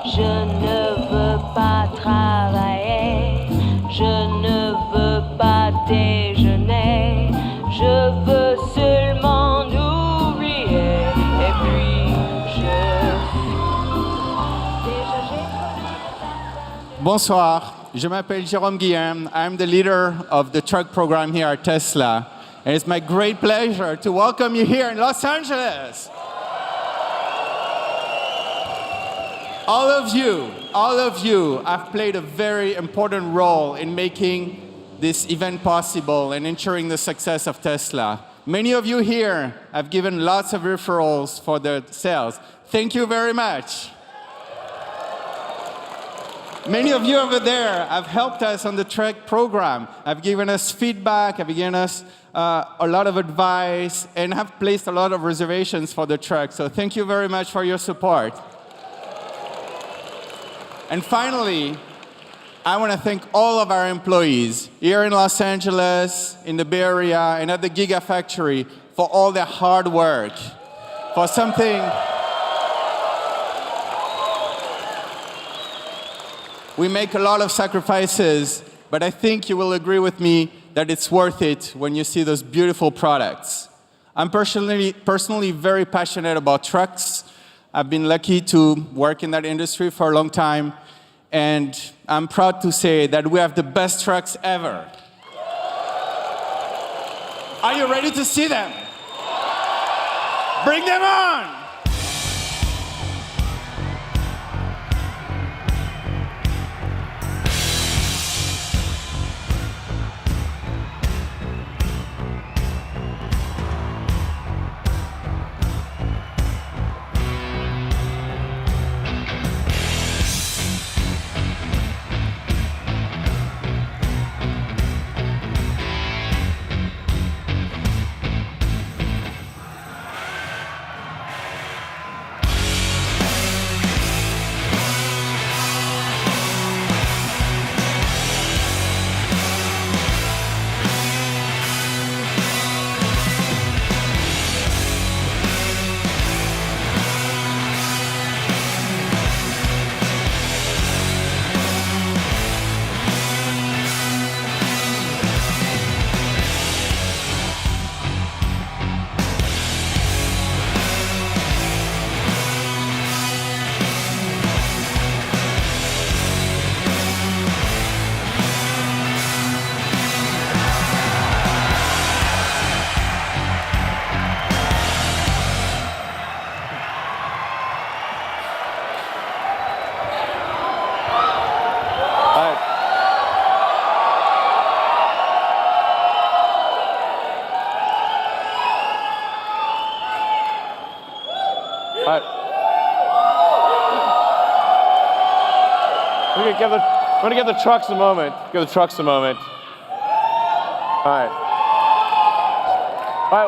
Je ne veux pas travailler, je ne veux pas déjeuner, je veux seulement oublier. Et puis Bonsoir, je m'appelle Jérôme Guillaume. I'm the leader of the truck program here at Tesla. And it's my great pleasure to welcome you here in Los Angeles. All of you have played a very important role in making this event possible and ensuring the success of Tesla. Many of you here have given lots of referrals for the sales. Thank you very much. Many of you over there have helped us on the truck program, have given us feedback, have given us a lot of advice, and have placed a lot of reservations for the truck. So thank you very much for your support. And finally, I want to thank all of our employees here in Los Angeles, in the Bay Area, and at the Gigafactory for all their hard work, for something we make a lot of sacrifices, but I think you will agree with me that it's worth it when you see those beautiful products. I'm personally very passionate about trucks. I've been lucky to work in that industry for a long time, and I'm proud to say that we have the best trucks ever. Are you ready to see them? Bring them on! I'm going to give the trucks a moment. Give the trucks a moment. All right. All right.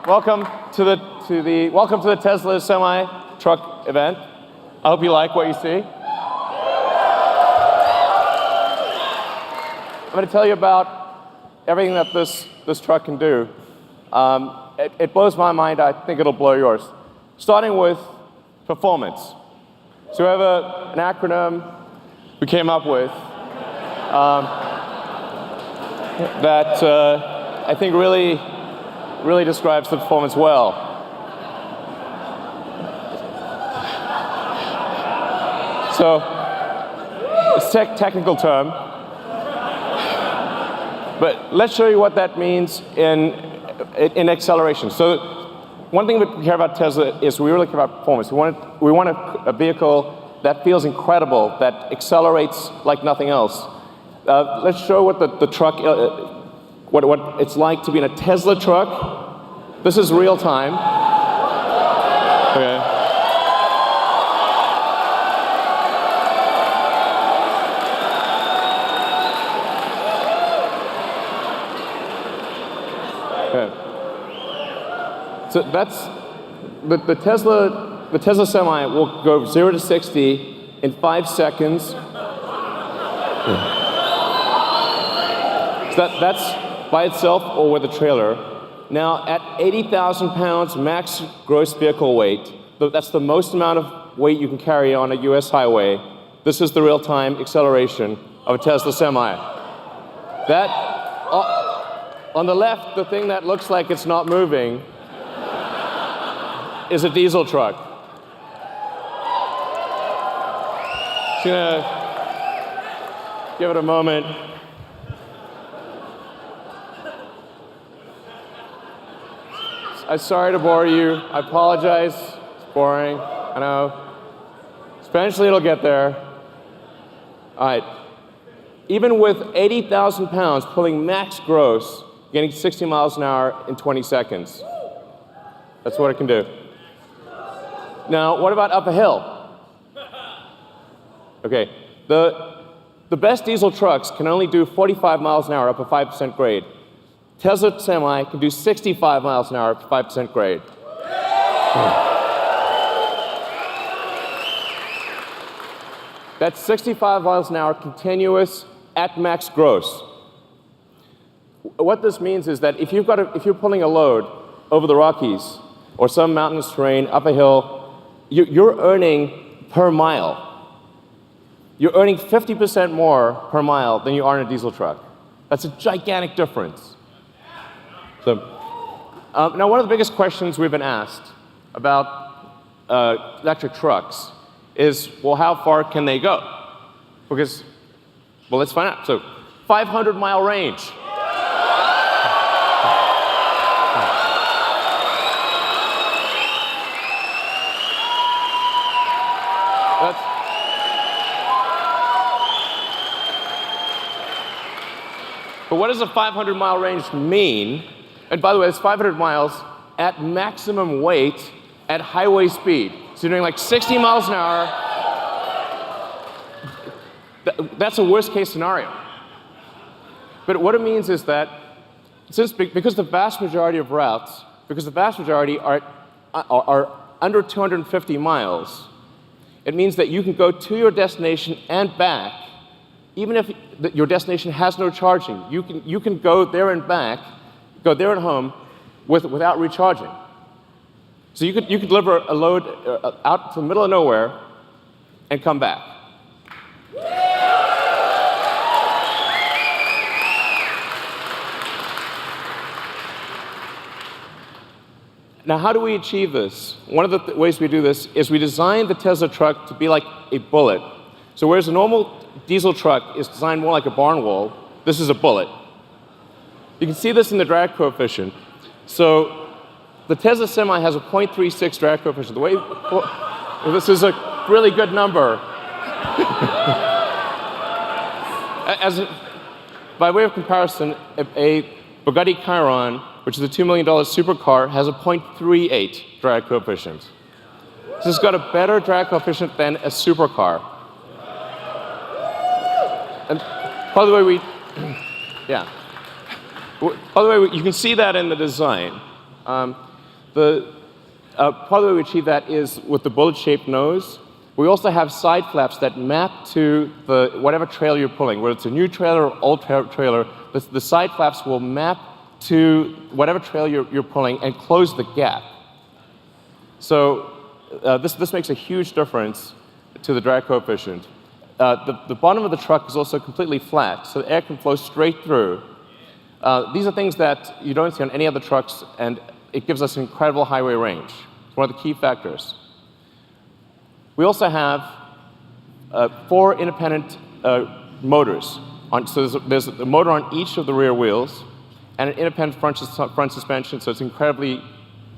Welcome to the Tesla Semi Truck event. I hope you like what you see. I'm going to tell you about everything that this truck can do. It blows my mind. I think it'll blow yours. Starting with performance. So we have an acronym we came up with that I think really describes the performance well. So it's a technical term, but let's show you what that means in acceleration. So one thing we care about Tesla is we really care about performance. We want a vehicle that feels incredible, that accelerates like nothing else. Let's show what the truck, what it's like to be in a Tesla truck. This is real time. Okay. So that's the Tesla Semi will go 0 to 60 in 5 seconds. So that's by itself or with a trailer. Now at 80,000 pounds max gross vehicle weight, that's the most amount of weight you can carry on a US highway. This is the real-time acceleration of a Tesla Semi. That, on the left, the thing that looks like it's not moving is a diesel truck. Just gonna give it a moment. I'm sorry to bore you. I apologize. It's boring. I know. Eventually it'll get there. All right. Even with 80,000 pounds pulling max gross, getting 60 miles an hour in 20 seconds. That's what it can do. Now, what about up a hill? Okay. The best diesel trucks can only do 45 miles an hour up a 5% grade. Tesla Semi can do 65 miles an hour at 5% grade. That's 65 miles an hour continuous at max gross. What this means is that if you're pulling a load over the Rockies or some mountainous terrain up a hill, you're earning per mile. You're earning 50% more per mile than you are in a diesel truck. That's a gigantic difference. So, now one of the biggest questions we've been asked about electric trucks is, well, how far can they go? Because, well, let's find out. So, 500-mile range. But what does a 500-mile range mean? And by the way, it's 500 miles at maximum weight at highway speed. So you're doing like 60 miles an hour. That's a worst-case scenario. But what it means is that because the vast majority of routes, because the vast majority are under 250 miles, it means that you can go to your destination and back, even if your destination has no charging. You can go there and back, go there and home without recharging. So you could deliver a load out to the middle of nowhere and come back. Now, how do we achieve this? One of the ways we do this is we design the Tesla truck to be like a bullet. So whereas a normal diesel truck is designed more like a barn wall, this is a bullet. You can see this in the drag coefficient. So the Tesla Semi has a 0.36 drag coefficient. This is a really good number. By way of comparison, a Bugatti Chiron, which is a $2 million supercar, has a 0.38 drag coefficient. So it's got a better drag coefficient than a supercar. And by the way, you can see that in the design. Part of the way we achieve that is with the bullet-shaped nose. We also have side flaps that map to whatever trailer you're pulling, whether it's a new trailer or old trailer. The side flaps will map to whatever trailer you're pulling and close the gap. So this makes a huge difference to the drag coefficient. The bottom of the truck is also completely flat, so the air can flow straight through. These are things that you don't see on any other trucks, and it gives us incredible highway range. It's one of the key factors. We also have 4 independent motors. So there's a motor on each of the rear wheels and an independent front suspension, so it's incredibly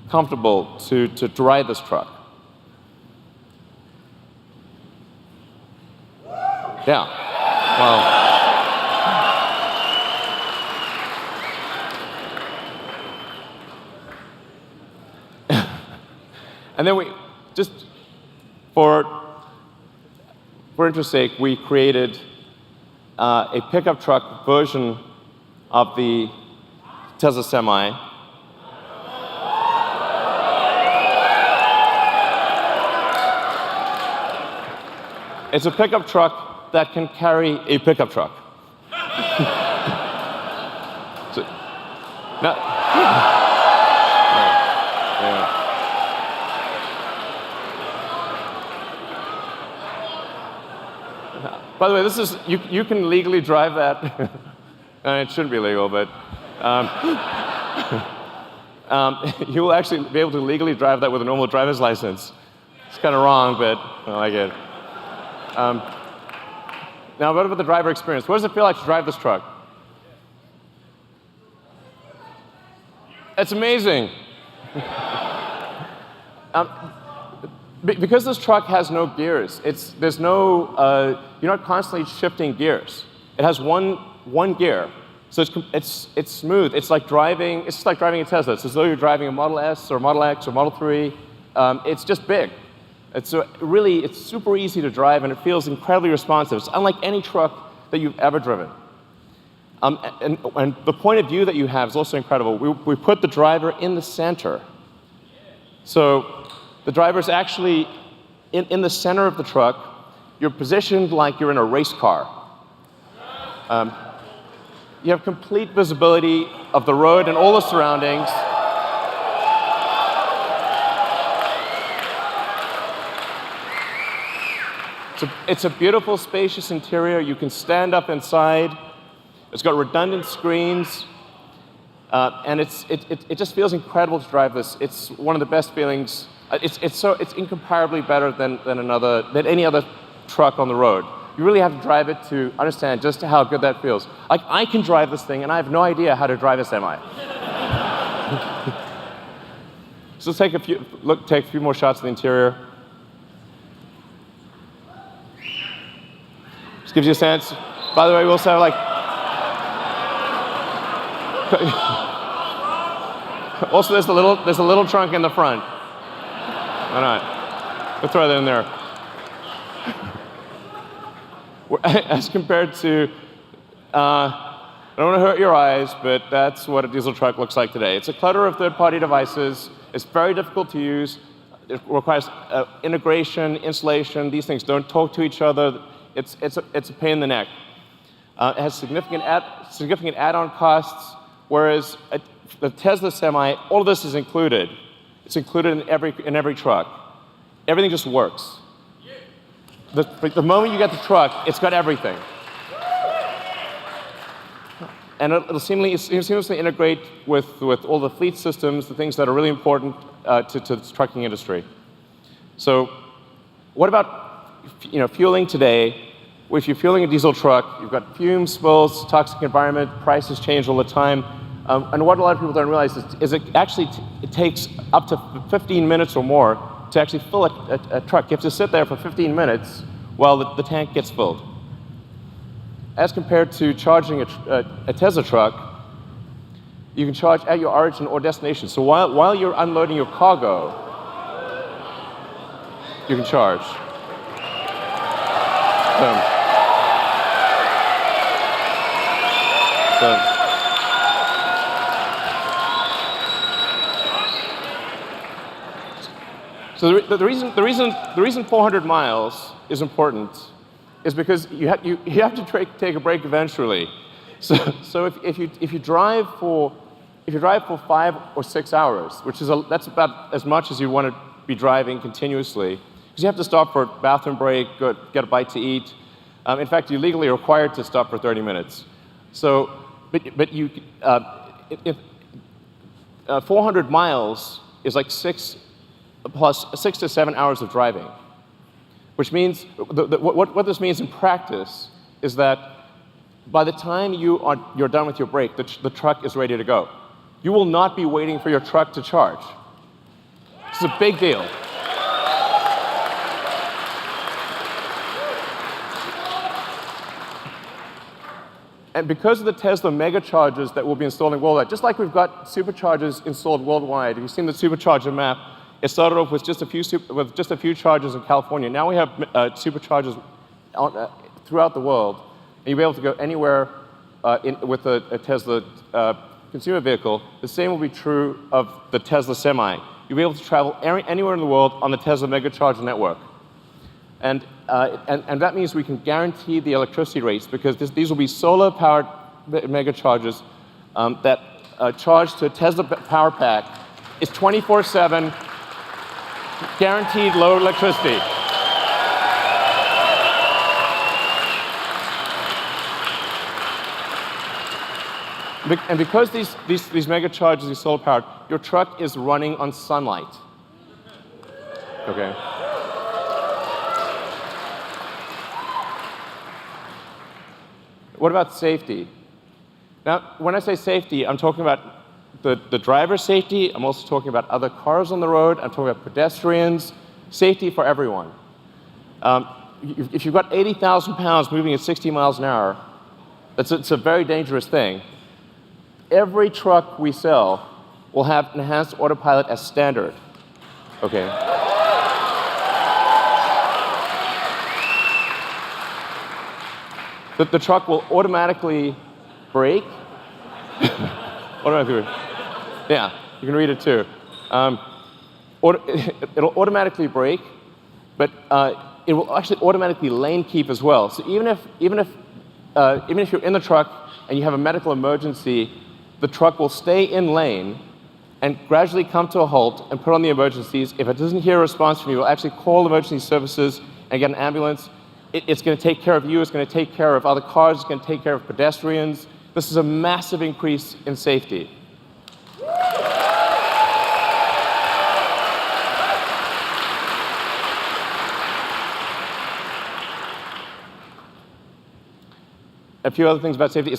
comfortable to ride this truck. Yeah. Well. And then for interest's sake, we created a pickup truck version of the Tesla Semi. It's a pickup truck that can carry a pickup truck. By the way, this is you can legally drive that. It shouldn't be legal, but you will actually be able to legally drive that with a normal driver's license. It's kind of wrong, but I like it. Now, what about the driver experience? What does it feel like to drive this truck? It's amazing. Because this truck has no gears, you're not constantly shifting gears. It has one gear, so it's smooth. It's like driving a Tesla. It's as though you're driving a Model S or Model X or Model 3. It's just big. It's super easy to drive, and it feels incredibly responsive. It's unlike any truck that you've ever driven. And the point of view that you have is also incredible. We put the driver in the center. So the driver's actually in the center of the truck. You're positioned like you're in a race car. You have complete visibility of the road and all the surroundings. It's a beautiful, spacious interior. You can stand up inside. It's got redundant screens, and it just feels incredible to drive this. It's one of the best feelings. It's incomparably better than any other truck on the road. You really have to drive it to understand just how good that feels. Like, I can drive this thing, and I have no idea how to drive a semi. So let's take a few more shots of the interior. Just gives you a sense. By the way, we also have also there's a little trunk in the front. Why not? We'll throw that in there. As compared to, I don't want to hurt your eyes, but that's what a diesel truck looks like today. It's a clutter of third-party devices. It's very difficult to use. It requires integration, installation. These things don't talk to each other. It's a pain in the neck. It has significant add-on costs, whereas the Tesla Semi, all of this is included. It's included in every truck. Everything just works. The moment you get the truck, it's got everything. And it'll seamlessly integrate with all the fleet systems, the things that are really important to the trucking industry. So what about fueling today? If you're fueling a diesel truck, you've got fumes, spills, toxic environment, prices change all the time. And what a lot of people don't realize is it takes up to 15 minutes or more to actually fill a truck. You have to sit there for 15 minutes while the tank gets filled. As compared to charging a Tesla truck, you can charge at your origin or destination. So while you're unloading your cargo, you can charge. So the reason 400 miles is important is because you have to take a break eventually. So if you drive for 5 or 6 hours, that's about as much as you want to be driving continuously, because you have to stop for a bathroom break, get a bite to eat. In fact, you're legally required to stop for 30 minutes. So, if 400 miles is like 6 to 7 hours of driving, which means what this means in practice is that by the time you're done with your break, the truck is ready to go. You will not be waiting for your truck to charge. It's a big deal. And because of the Tesla mega chargers that will be installed worldwide, just like we've got superchargers installed worldwide, if you've seen the supercharger map, it started off with just a few chargers in California. Now we have superchargers throughout the world, and you'll be able to go anywhere with a Tesla consumer vehicle. The same will be true of the Tesla Semi. You'll be able to travel anywhere in the world on the Tesla Megacharger network. And that means we can guarantee the electricity rates, because these will be solar-powered megachargers that charge to a Tesla power pack. It's 24/7, guaranteed low electricity. And because these mega chargers are solar powered, your truck is running on sunlight. Okay. What about safety? Now, when I say safety, I'm talking about the driver's safety. I'm also talking about other cars on the road. I'm talking about pedestrians. Safety for everyone. If you've got 80,000 pounds moving at 60 miles an hour, it's a very dangerous thing. Every truck we sell will have enhanced autopilot as standard. Okay. The truck will automatically brake. Automatically. Yeah, you can read it too. It'll automatically brake, but it will actually automatically lane keep as well. So even if you're in the truck and you have a medical emergency, the truck will stay in lane and gradually come to a halt and put on the emergencies. If it doesn't hear a response from you, it will actually call emergency services and get an ambulance. It's going to take care of you. It's going to take care of other cars. It's going to take care of pedestrians. This is a massive increase in safety. A few other things about safety.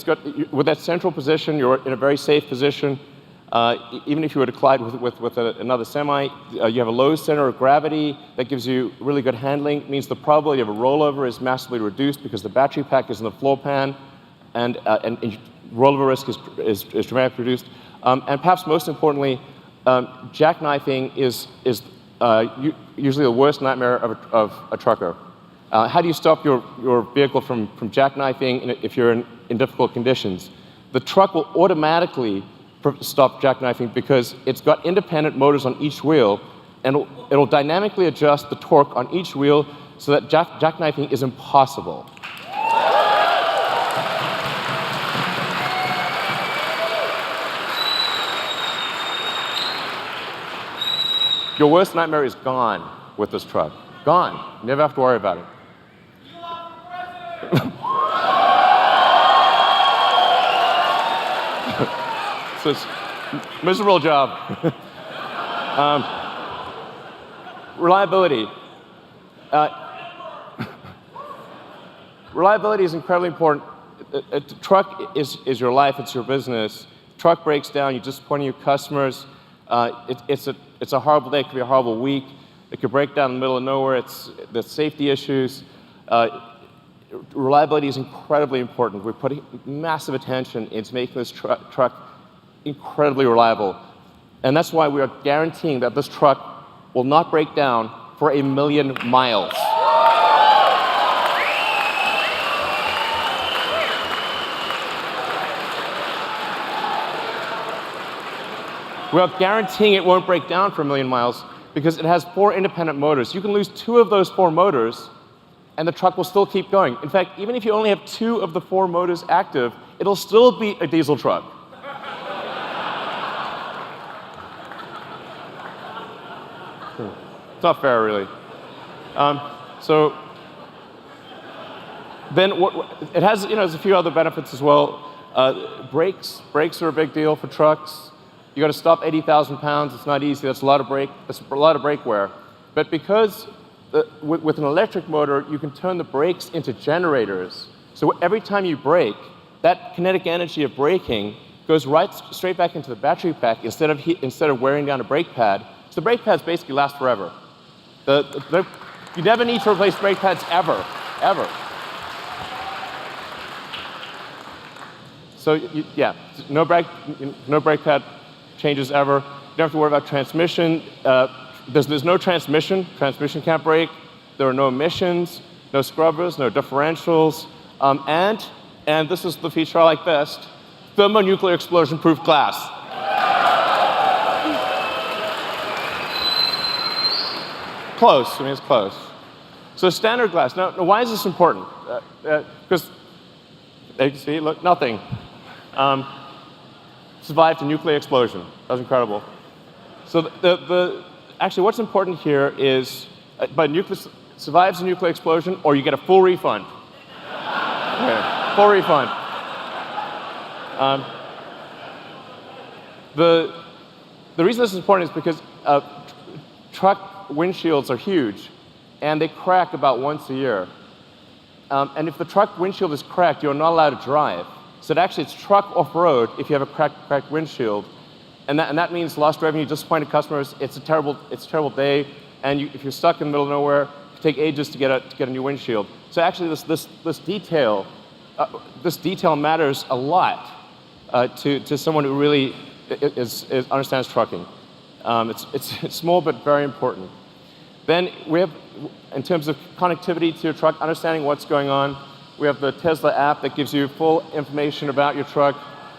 With that central position, you're in a very safe position. Even if you were to collide with another semi, you have a low center of gravity that gives you really good handling. It means the probability of a rollover is massively reduced because the battery pack is in the floor pan, and rollover risk is dramatically reduced. And perhaps most importantly, jackknifing is usually the worst nightmare of a trucker. How do you stop your vehicle from jackknifing if you're in difficult conditions? The truck will automatically stop jackknifing because it's got independent motors on each wheel, and it'll dynamically adjust the torque on each wheel so that jackknifing is impossible. Your worst nightmare is gone with this truck. Gone. You never have to worry about it. So it's a miserable job. Reliability. Reliability is incredibly important. A truck is your life, it's your business. Truck breaks down, you disappoint your customers. It's a horrible day, it could be a horrible week. It could break down in the middle of nowhere. The safety issues. Reliability is incredibly important. We're putting massive attention into making this truck incredibly reliable. And that's why we are guaranteeing that this truck will not break down for 1 million miles. We are guaranteeing it won't break down for 1 million miles because it has 4 independent motors. You can lose 2 of those 4 motors, and the truck will still keep going. In fact, even if you only have 2 of the 4 motors active, it'll still be a diesel truck. It's not fair, really. So then it has, there's a few other benefits as well. Brakes are a big deal for trucks. You got to stop 80,000 pounds. It's not easy. That's a lot of brake wear. But because with an electric motor, you can turn the brakes into generators. So every time you brake, that kinetic energy of braking goes straight back into the battery pack instead of wearing down a brake pad. So the brake pads basically last forever. You never need to replace brake pads ever. So no brake pad changes ever. You don't have to worry about transmission. There's no transmission. Transmission can't brake. There are no emissions, no scrubbers, no differentials, and this is the feature I like best: thermonuclear explosion-proof glass. Close. I mean, it's close. So standard glass. Now why is this important? Because you can see, look, nothing. Survived a nuclear explosion. That was incredible. So actually, what's important here is, survives a nuclear explosion, or you get a full refund. Okay, full refund. The reason this is important is because truck windshields are huge, and they crack about once a year. And if the truck windshield is cracked, you're not allowed to drive. So actually, it's truck off-road if you have a cracked windshield. And that means lost revenue, disappointed customers. It's a terrible day. And if you're stuck in the middle of nowhere, it can take ages to get a new windshield. So actually, this detail matters a lot to someone who really understands trucking. It's small but very important. Then we have, in terms of connectivity to your truck, understanding what's going on, we have the Tesla app that gives you full information about your truck.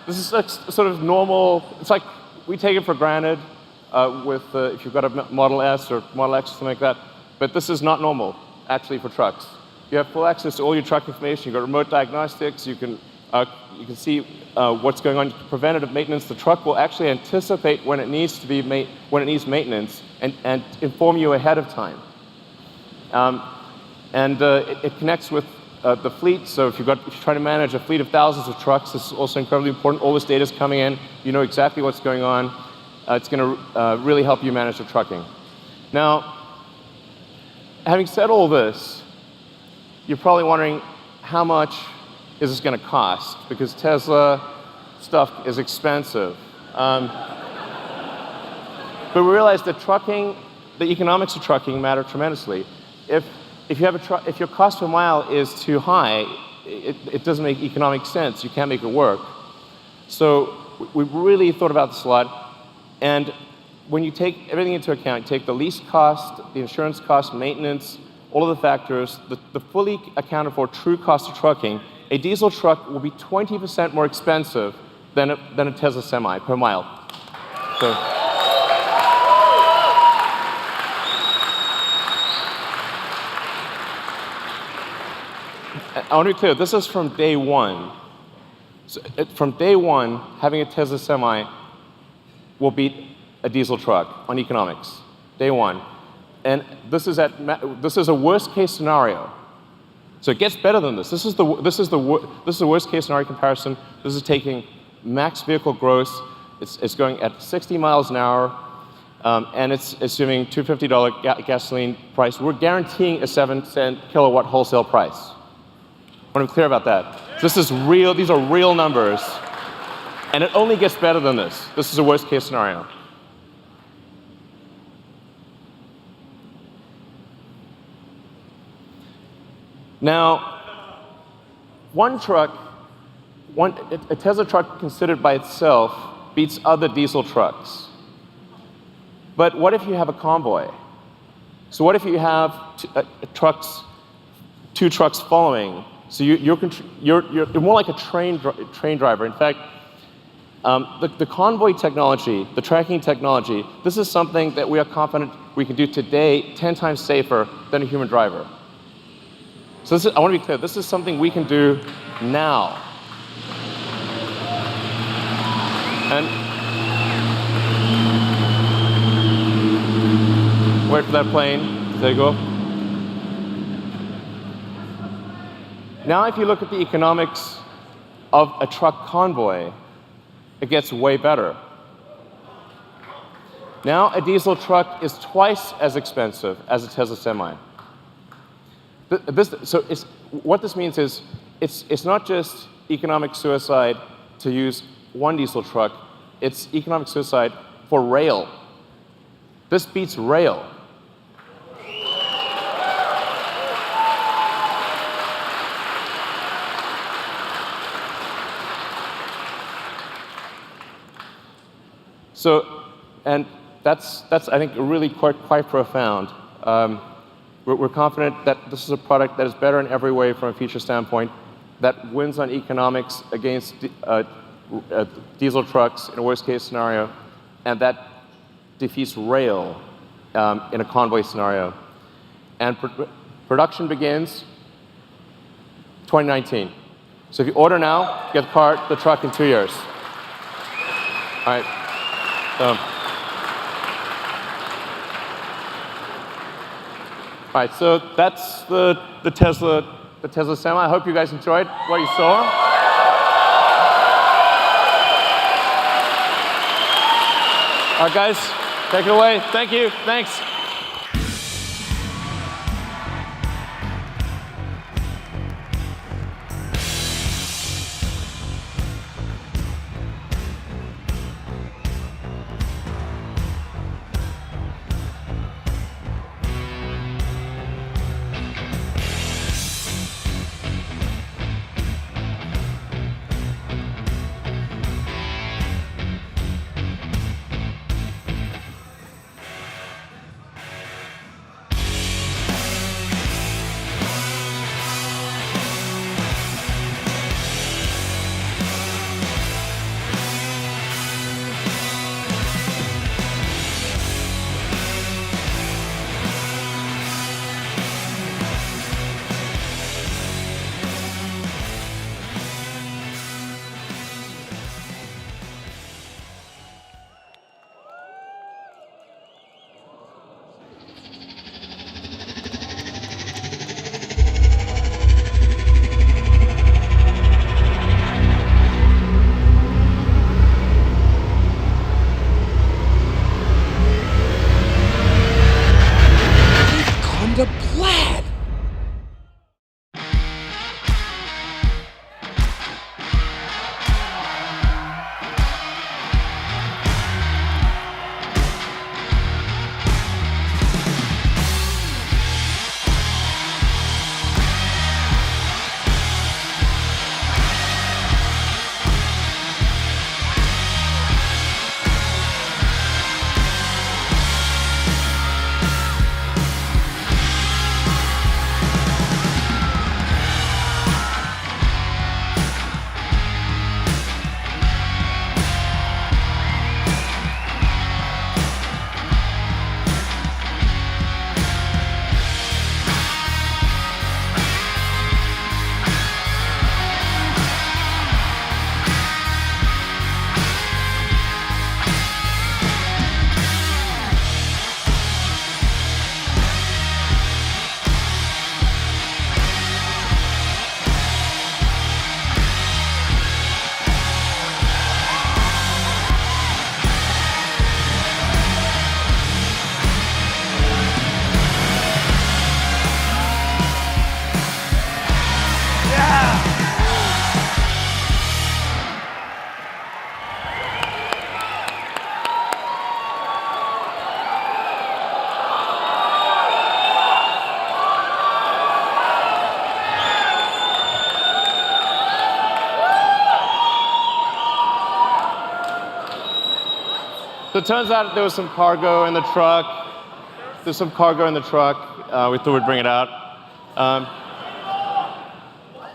This is sort of normal. It's like we take it for granted if you've got a Model S or Model X or something like that. But this is not normal, actually, for trucks. You have full access to all your truck information. You've got remote diagnostics. You can see what's going on. Preventative maintenance. The truck will actually anticipate when it needs maintenance and inform you ahead of time. It connects with the fleet. So if you're trying to manage a fleet of thousands of trucks, this is also incredibly important. All this data is coming in. You know exactly what's going on. It's going to really help you manage the trucking. Now, having said all this, you're probably wondering how much is this going to cost? Because Tesla stuff is expensive. But we realize that the economics of trucking matter tremendously. If your cost per mile is too high, it doesn't make economic sense. You can't make it work. So we really thought about this a lot. And when you take everything into account, you take the lease cost, the insurance cost, maintenance, all of the factors, the fully accounted for true cost of trucking, a diesel truck will be 20% more expensive than a Tesla Semi per mile. So, I want to be clear, this is from day one. So from day one, having a Tesla Semi will beat a diesel truck on economics. Day one. And this is a worst case scenario. So it gets better than this. This is the worst case scenario comparison. This is taking max vehicle gross. It's going at 60 miles an hour, and it's assuming $250 gasoline price. We're guaranteeing a 7-cent kilowatt wholesale price. I want to be clear about that. This is real. These are real numbers, and it only gets better than this. This is a worst case scenario. Now, a Tesla truck considered by itself beats other diesel trucks. But what if you have a convoy? So what if you have two trucks following? So you're more like a train driver. In fact, the convoy technology, the tracking technology, this is something that we are confident we can do today 10 times safer than a human driver. So I want to be clear, this is something we can do now. And wait for that plane to take off. Now if you look at the economics of a truck convoy, it gets way better. Now a diesel truck is twice as expensive as a Tesla Semi. What this means is it's not just economic suicide to use one diesel truck, it's economic suicide for rail. This beats rail. So, and that's I think really quite profound. We're confident that this is a product that is better in every way from a feature standpoint, that wins on economics against diesel trucks in a worst-case scenario, and that defeats rail in a convoy scenario. And production begins 2019. So if you order now, get the truck in 2 years. All right. All right, so that's the Tesla Semi. I hope you guys enjoyed what you saw. All right, guys, take it away. Thank you. Thanks. The plaid. So it turns out there was some cargo in the truck. There's some cargo in the truck. We thought we'd bring it out.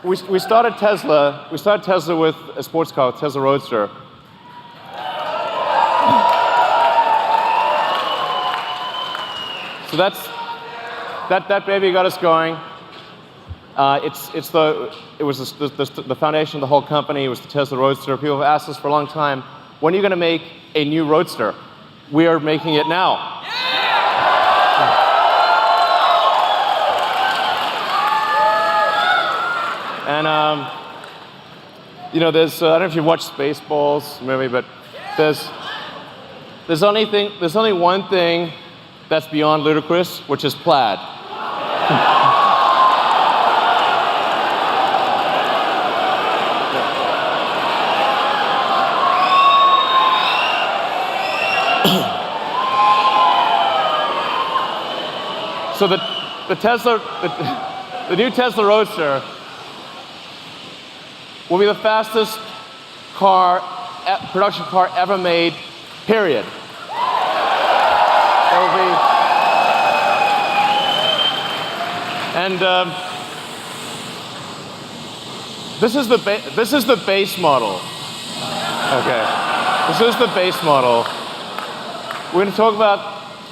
We started Tesla. We started Tesla with a sports car, Tesla Roadster. So that baby got us going. It was the foundation of the whole company. It was the Tesla Roadster. People have asked us for a long time, when are you going to make a new Roadster? We are making it now. And you know, there's I don't know if you've watched Spaceballs movie, but there's only one thing that's beyond ludicrous, which is plaid. So the new Tesla Roadster will be the fastest production car ever made, period. It will be, and this is the base model. Okay, this is the base model. We're going to talk about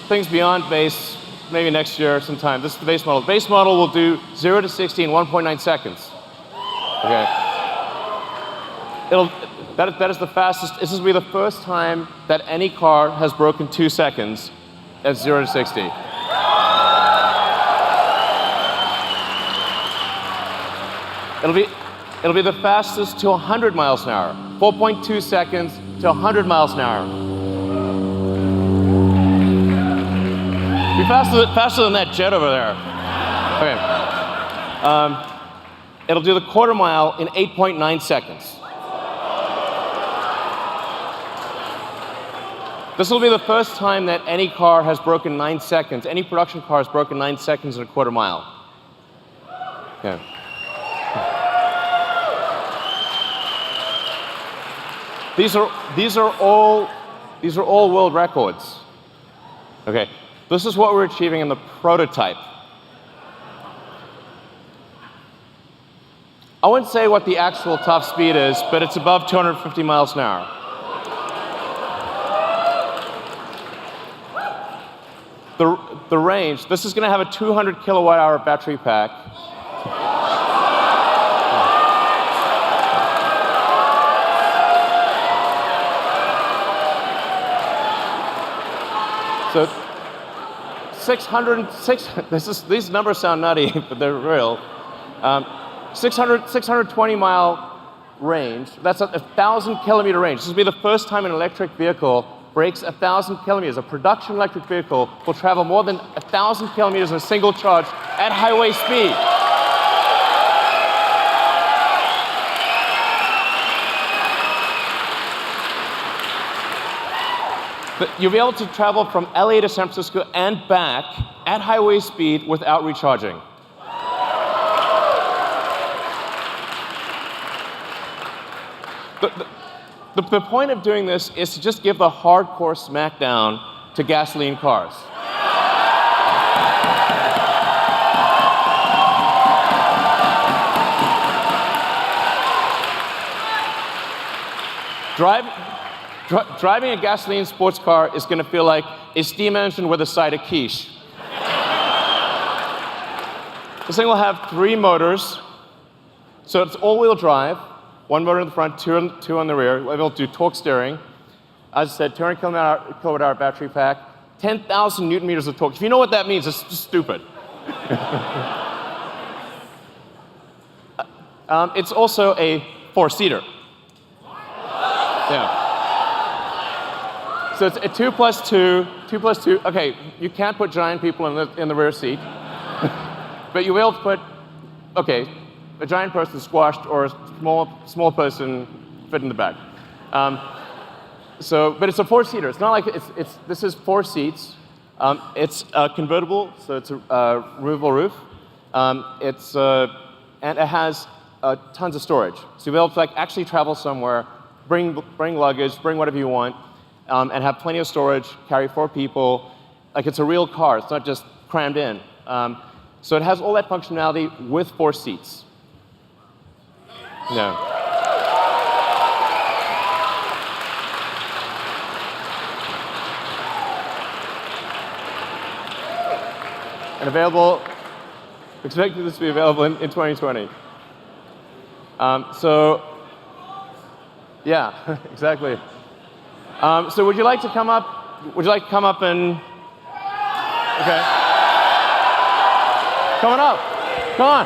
things beyond base. Maybe next year sometime. This is the base model. The base model will do 0 to 60 in 1.9 seconds. Okay. That is the fastest. This will be the first time that any car has broken 2 seconds at 0 to 60. It'll be the fastest to 100 miles an hour. 4.2 seconds to 100 miles an hour. faster than that jet over there. Okay. It'll do the quarter mile in 8.9 seconds. This will be the first time that any car has broken 9 seconds. Any production car has broken 9 seconds in a quarter mile. Okay. These are all world records. Okay. This is what we're achieving in the prototype. I wouldn't say what the actual top speed is, but it's above 250 miles an hour. The range, this is going to have a 200 kilowatt hour battery pack. So these numbers sound nutty, but they're real. 620 mile range, that's a 1,000 kilometer range. This will be the first time an electric vehicle breaks 1,000 kilometers. A production electric vehicle will travel more than 1,000 kilometers in a single charge at highway speed. But you'll be able to travel from LA to San Francisco and back at highway speed without recharging. The point of doing this is to just give the hardcore smackdown to gasoline cars. Driving a gasoline sports car is going to feel like a steam engine with a side of quiche. This thing will have 3 motors, so it's all-wheel drive. 1 motor in the front, 2 on the rear. We'll be able to do torque steering. As I said, 200 kilowatt hour battery pack, 10,000 newton meters of torque. If you know what that means, it's just stupid. It's also a 4-seater. Yeah. So it's a 2 plus 2. Okay, you can't put giant people in the rear seat, but you'll be able to put, okay, a giant person squashed or a small person fit in the back. But it's a 4-seater. It's not like this is 4 seats. It's convertible, so it's a removable roof. And it has tons of storage. So you'll be able to actually travel somewhere, bring luggage, bring whatever you want, and have plenty of storage, carry 4 people. Like it's a real car. It's not just crammed in. So it has all that functionality with 4 seats. No. And expected this to be available in 2020. Yeah, exactly. So would you like to come up? Would you like to come up and? Okay. Coming up. Come on.